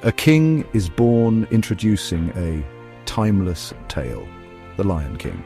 A king is born introducing a timeless tale, The Lion King.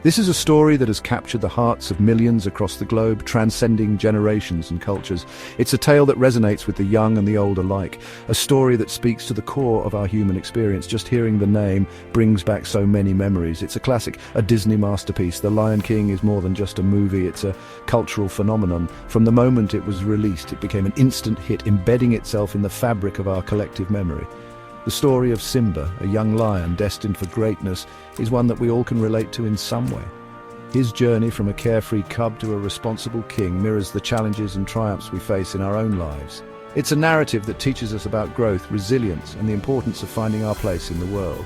This is a story that has captured the hearts of millions across the globe, transcending generations and cultures. It's a tale that resonates with the young and the old alike, a story that speaks to the core of our human experience. Just hearing the name brings back so many memories. It's a classic, a Disney masterpiece. The Lion King is more than just a movie, it's a cultural phenomenon. From the moment it was released, it became an instant hit, embedding itself in the fabric of our collective memory. The story of Simba, a young lion destined for greatness, is one that we all can relate to in some way. His journey from a carefree cub to a responsible king mirrors the challenges and triumphs we face in our own lives. It's a narrative that teaches us about growth, resilience, and the importance of finding our place in the world.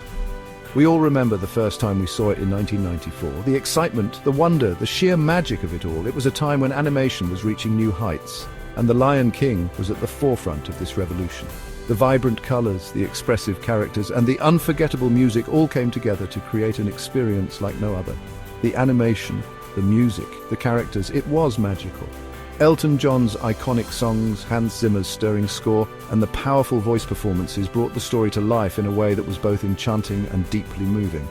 We all remember the first time we saw it in 1994. The excitement, the wonder, the sheer magic of it all. It was a time when animation was reaching new heights, and The Lion King was at the forefront of this revolution. The vibrant colors, the expressive characters, and the unforgettable music all came together to create an experience like no other. The animation, the music, the characters, it was magical. Elton John's iconic songs, Hans Zimmer's stirring score, and the powerful voice performances brought the story to life in a way that was both enchanting and deeply moving.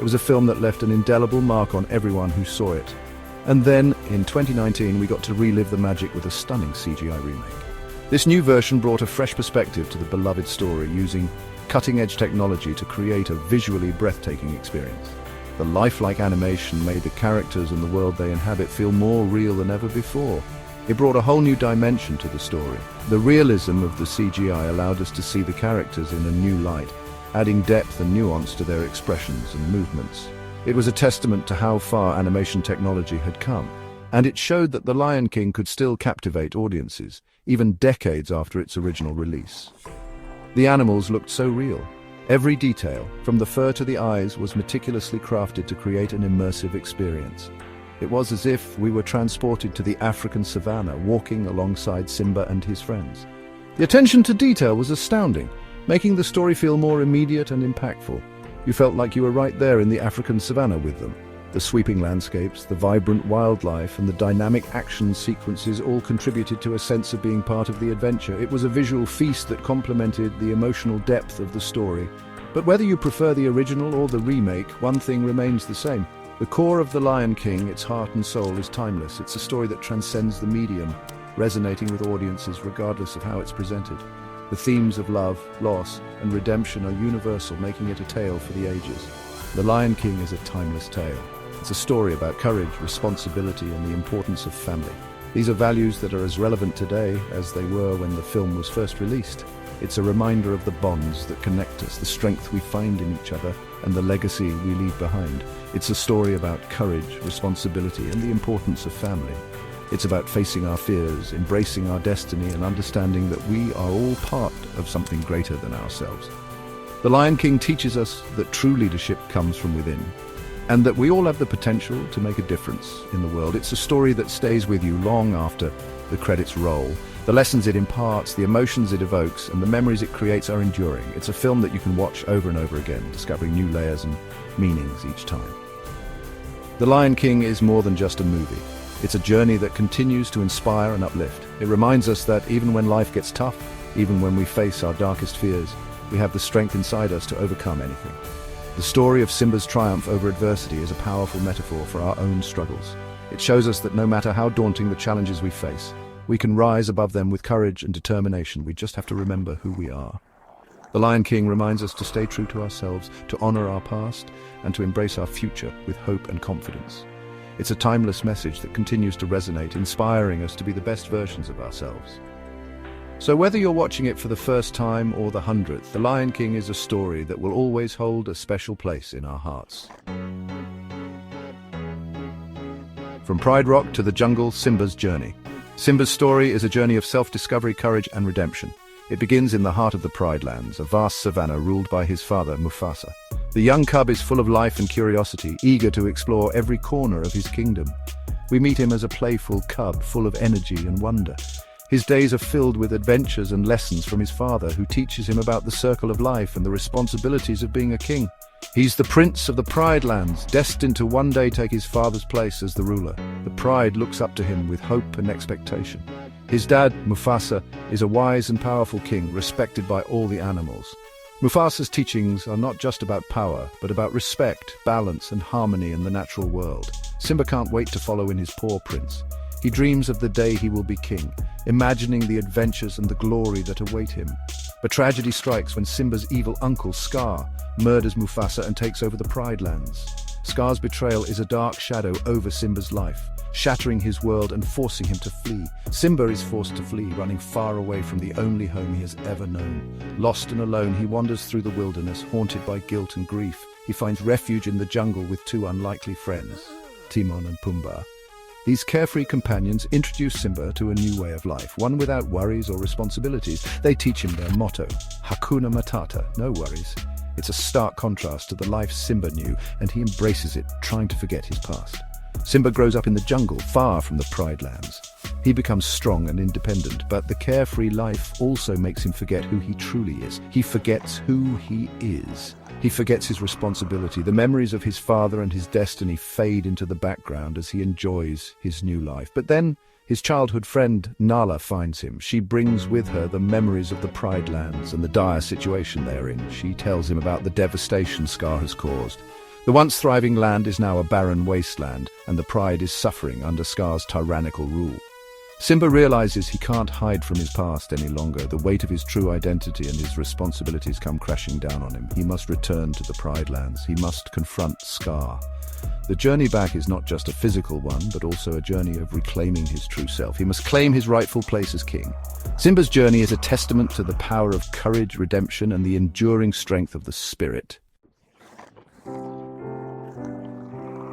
It was a film that left an indelible mark on everyone who saw it. And then, in 2019, we got to relive the magic with a stunning CGI remake. This new version brought a fresh perspective to the beloved story, using cutting-edge technology to create a visually breathtaking experience. The lifelike animation made the characters and the world they inhabit feel more real than ever before. It brought a whole new dimension to the story. The realism of the CGI allowed us to see the characters in a new light, adding depth and nuance to their expressions and movements. It was a testament to how far animation technology had come, and it showed that The Lion King could still captivate audiences, even decades after its original release. The animals looked so real. Every detail, from the fur to the eyes, was meticulously crafted to create an immersive experience. It was as if we were transported to the African savannah, walking alongside Simba and his friends. The attention to detail was astounding, making the story feel more immediate and impactful. You felt like you were right there in the African savannah with them. The sweeping landscapes, the vibrant wildlife, and the dynamic action sequences all contributed to a sense of being part of the adventure. It was a visual feast that complemented the emotional depth of the story. But whether you prefer the original or the remake, one thing remains the same. The core of The Lion King, its heart and soul, is timeless. It's a story that transcends the medium, resonating with audiences regardless of how it's presented. The themes of love, loss, and redemption are universal, making it a tale for the ages. The Lion King is a timeless tale. It's a story about courage, responsibility, and the importance of family. These are values that are as relevant today as they were when the film was first released. It's a reminder of the bonds that connect us, the strength we find in each other, and the legacy we leave behind. It's a story about courage, responsibility, and the importance of family. It's about facing our fears, embracing our destiny, and understanding that we are all part of something greater than ourselves. The Lion King teaches us that true leadership comes from within, and that we all have the potential to make a difference in the world. It's a story that stays with you long after the credits roll. The lessons it imparts, the emotions it evokes, and the memories it creates are enduring. It's a film that you can watch over and over again, discovering new layers and meanings each time. The Lion King is more than just a movie. It's a journey that continues to inspire and uplift. It reminds us that even when life gets tough, even when we face our darkest fears, we have the strength inside us to overcome anything. The story of Simba's triumph over adversity is a powerful metaphor for our own struggles. It shows us that no matter how daunting the challenges we face, we can rise above them with courage and determination. We just have to remember who we are. The Lion King reminds us to stay true to ourselves, to honor our past, and to embrace our future with hope and confidence. It's a timeless message that continues to resonate, inspiring us to be the best versions of ourselves. So whether you're watching it for the first time or the 100th, The Lion King is a story that will always hold a special place in our hearts. From Pride Rock to the jungle, Simba's journey. Simba's story is a journey of self-discovery, courage, and redemption. It begins in the heart of the Pride Lands, a vast savanna ruled by his father, Mufasa. The young cub is full of life and curiosity, eager to explore every corner of his kingdom. We meet him as a playful cub, full of energy and wonder. His days are filled with adventures and lessons from his father, who teaches him about the circle of life and the responsibilities of being a king. He's the prince of the Pride Lands, destined to one day take his father's place as the ruler. The Pride looks up to him with hope and expectation. His dad, Mufasa, is a wise and powerful king respected by all the animals. Mufasa's teachings are not just about power, but about respect, balance, and harmony in the natural world. Simba can't wait to follow in his paw prints. He dreams of the day he will be king, imagining the adventures and the glory that await him. But tragedy strikes when Simba's evil uncle, Scar, murders Mufasa and takes over the Pride Lands. Scar's betrayal is a dark shadow over Simba's life, shattering his world and forcing him to flee. Simba is forced to flee, running far away from the only home he has ever known. Lost and alone, he wanders through the wilderness, haunted by guilt and grief. He finds refuge in the jungle with two unlikely friends, Timon and Pumbaa. These carefree companions introduce Simba to a new way of life, one without worries or responsibilities. They teach him their motto, Hakuna Matata, no worries. It's a stark contrast to the life Simba knew, and he embraces it, trying to forget his past. Simba grows up in the jungle, far from the Pride Lands. He becomes strong and independent, but the carefree life also makes him forget who he truly is. He forgets who he is. He forgets his responsibility. The memories of his father and his destiny fade into the background as he enjoys his new life. But then, his childhood friend Nala finds him. She brings with her the memories of the Pride Lands and the dire situation they're in. She tells him about the devastation Scar has caused. The once thriving land is now a barren wasteland, and the Pride is suffering under Scar's tyrannical rule. Simba realizes he can't hide from his past any longer. The weight of his true identity and his responsibilities come crashing down on him. He must return to the Pride Lands. He must confront Scar. The journey back is not just a physical one, but also a journey of reclaiming his true self. He must claim his rightful place as king. Simba's journey is a testament to the power of courage, redemption, and the enduring strength of the spirit.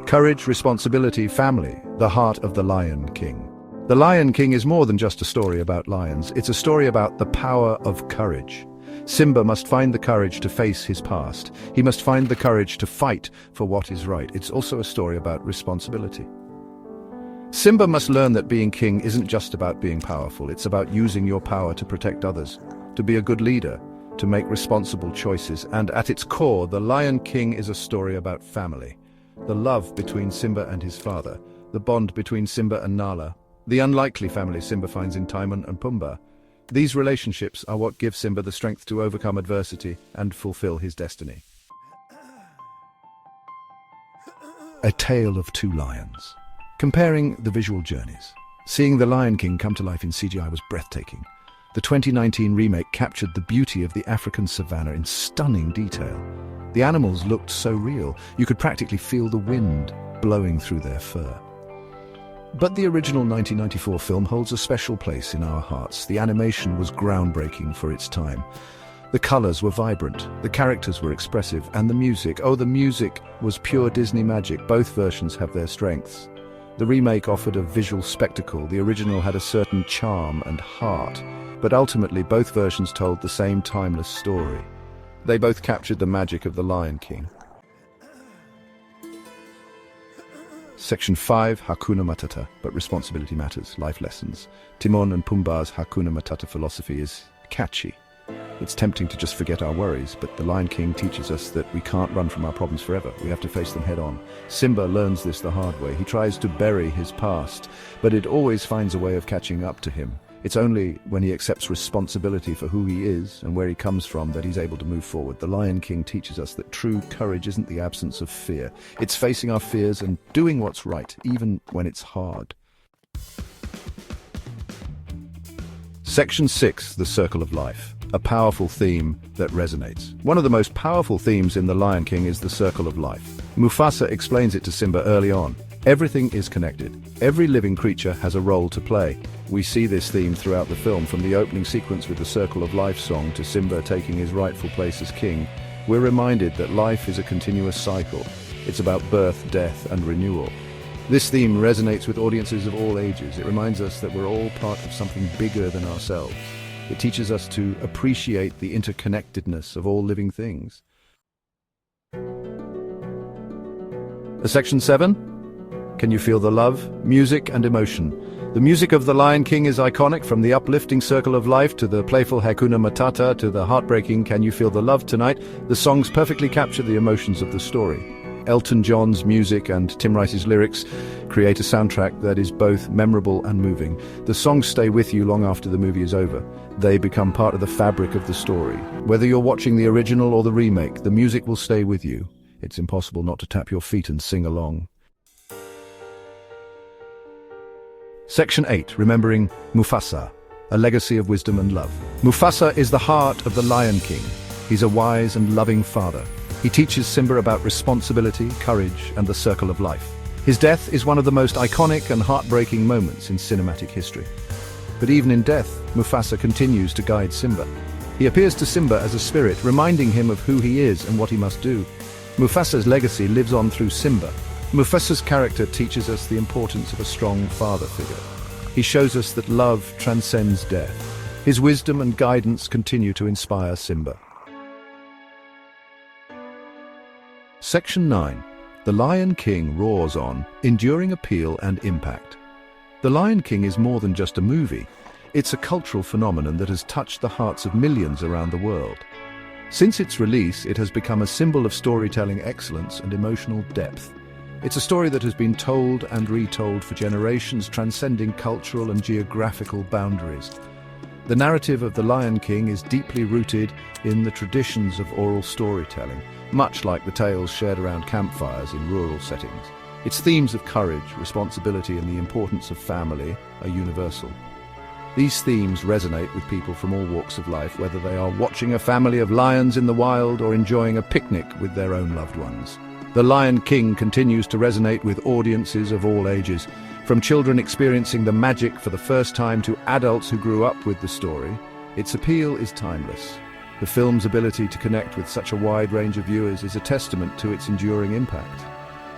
Courage, responsibility, family, the heart of the Lion King. The Lion King is more than just a story about lions. It's a story about the power of courage. Simba must find the courage to face his past. He must find the courage to fight for what is right. It's also a story about responsibility. Simba must learn that being king isn't just about being powerful. It's about using your power to protect others, to be a good leader, to make responsible choices. And at its core, The Lion King is a story about family. The love between Simba and his father, the bond between Simba and Nala, the unlikely family Simba finds in Timon and Pumbaa. These relationships are what give Simba the strength to overcome adversity and fulfill his destiny. A Tale of Two Lions. Comparing the visual journeys. Seeing The Lion King come to life in CGI was breathtaking. The 2019 remake captured the beauty of the African savanna in stunning detail. The animals looked so real, you could practically feel the wind blowing through their fur. But the original 1994 film holds a special place in our hearts. The animation was groundbreaking for its time. The colors were vibrant, the characters were expressive, and the music was pure Disney magic. Both versions have their strengths. The remake offered a visual spectacle. The original had a certain charm and heart. But ultimately, both versions told the same timeless story. They both captured the magic of The Lion King. Section 5, Hakuna Matata, but responsibility matters, life lessons. Timon and Pumbaa's Hakuna Matata philosophy is catchy. It's tempting to just forget our worries, but The Lion King teaches us that we can't run from our problems forever. We have to face them head on. Simba learns this the hard way. He tries to bury his past, but it always finds a way of catching up to him. It's only when he accepts responsibility for who he is and where he comes from that he's able to move forward. The Lion King teaches us that true courage isn't the absence of fear. It's facing our fears and doing what's right, even when it's hard. Section 6, The Circle of Life. A powerful theme that resonates. One of the most powerful themes in The Lion King is the circle of life. Mufasa explains it to Simba early on. Everything is connected. Every living creature has a role to play. We see this theme throughout the film, from the opening sequence with the Circle of Life song to Simba taking his rightful place as king. We're reminded that life is a continuous cycle. It's about birth, death, and renewal. This theme resonates with audiences of all ages. It reminds us that we're all part of something bigger than ourselves. It teaches us to appreciate the interconnectedness of all living things. Section 7. Can you feel the love, music, and emotion? The music of The Lion King is iconic, from the uplifting Circle of Life to the playful Hakuna Matata to the heartbreaking Can You Feel the Love Tonight. The songs perfectly capture the emotions of the story. Elton John's music and Tim Rice's lyrics create a soundtrack that is both memorable and moving. The songs stay with you long after the movie is over. They become part of the fabric of the story. Whether you're watching the original or the remake, the music will stay with you. It's impossible not to tap your feet and sing along. Section 8, remembering Mufasa, a legacy of wisdom and love. Mufasa is the heart of the Lion King. He's a wise and loving father. He teaches Simba about responsibility, courage, and the circle of life. His death is one of the most iconic and heartbreaking moments in cinematic history. But even in death, Mufasa continues to guide Simba. He appears to Simba as a spirit, reminding him of who he is and what he must do. Mufasa's legacy lives on through Simba. Mufasa's character teaches us the importance of a strong father figure. He shows us that love transcends death. His wisdom and guidance continue to inspire Simba. Section 9. The Lion King roars on, enduring appeal and impact. The Lion King is more than just a movie. It's a cultural phenomenon that has touched the hearts of millions around the world. Since its release, it has become a symbol of storytelling excellence and emotional depth. It's a story that has been told and retold for generations, transcending cultural and geographical boundaries. The narrative of The Lion King is deeply rooted in the traditions of oral storytelling, much like the tales shared around campfires in rural settings. Its themes of courage, responsibility, and the importance of family are universal. These themes resonate with people from all walks of life, whether they are watching a family of lions in the wild or enjoying a picnic with their own loved ones. The Lion King continues to resonate with audiences of all ages, from children experiencing the magic for the first time to adults who grew up with the story. Its appeal is timeless. The film's ability to connect with such a wide range of viewers is a testament to its enduring impact.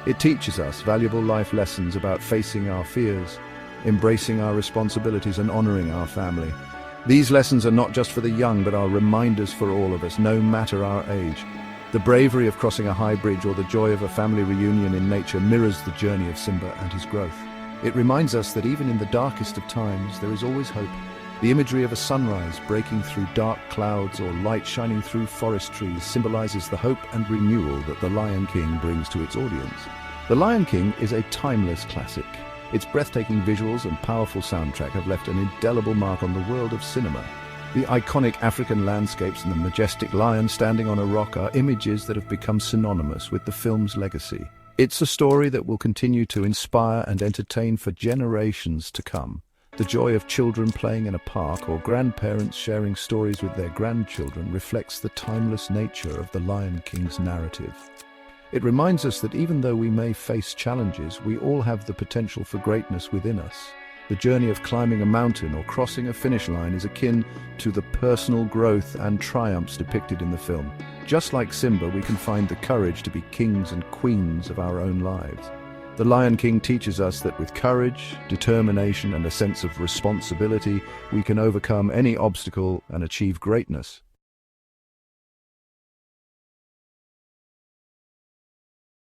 It teaches us valuable life lessons about facing our fears, embracing our responsibilities, and honoring our family. These lessons are not just for the young, but are reminders for all of us, no matter our age. The bravery of crossing a high bridge or the joy of a family reunion in nature mirrors the journey of Simba and his growth. It reminds us that even in the darkest of times, there is always hope. The imagery of a sunrise breaking through dark clouds or light shining through forest trees symbolizes the hope and renewal that The Lion King brings to its audience. The Lion King is a timeless classic. Its breathtaking visuals and powerful soundtrack have left an indelible mark on the world of cinema. The iconic African landscapes and the majestic lion standing on a rock are images that have become synonymous with the film's legacy. It's a story that will continue to inspire and entertain for generations to come. The joy of children playing in a park or grandparents sharing stories with their grandchildren reflects the timeless nature of the Lion King's narrative. It reminds us that even though we may face challenges, we all have the potential for greatness within us. The journey of climbing a mountain or crossing a finish line is akin to the personal growth and triumphs depicted in the film. Just like Simba, we can find the courage to be kings and queens of our own lives. The Lion King teaches us that with courage, determination, and a sense of responsibility, we can overcome any obstacle and achieve greatness.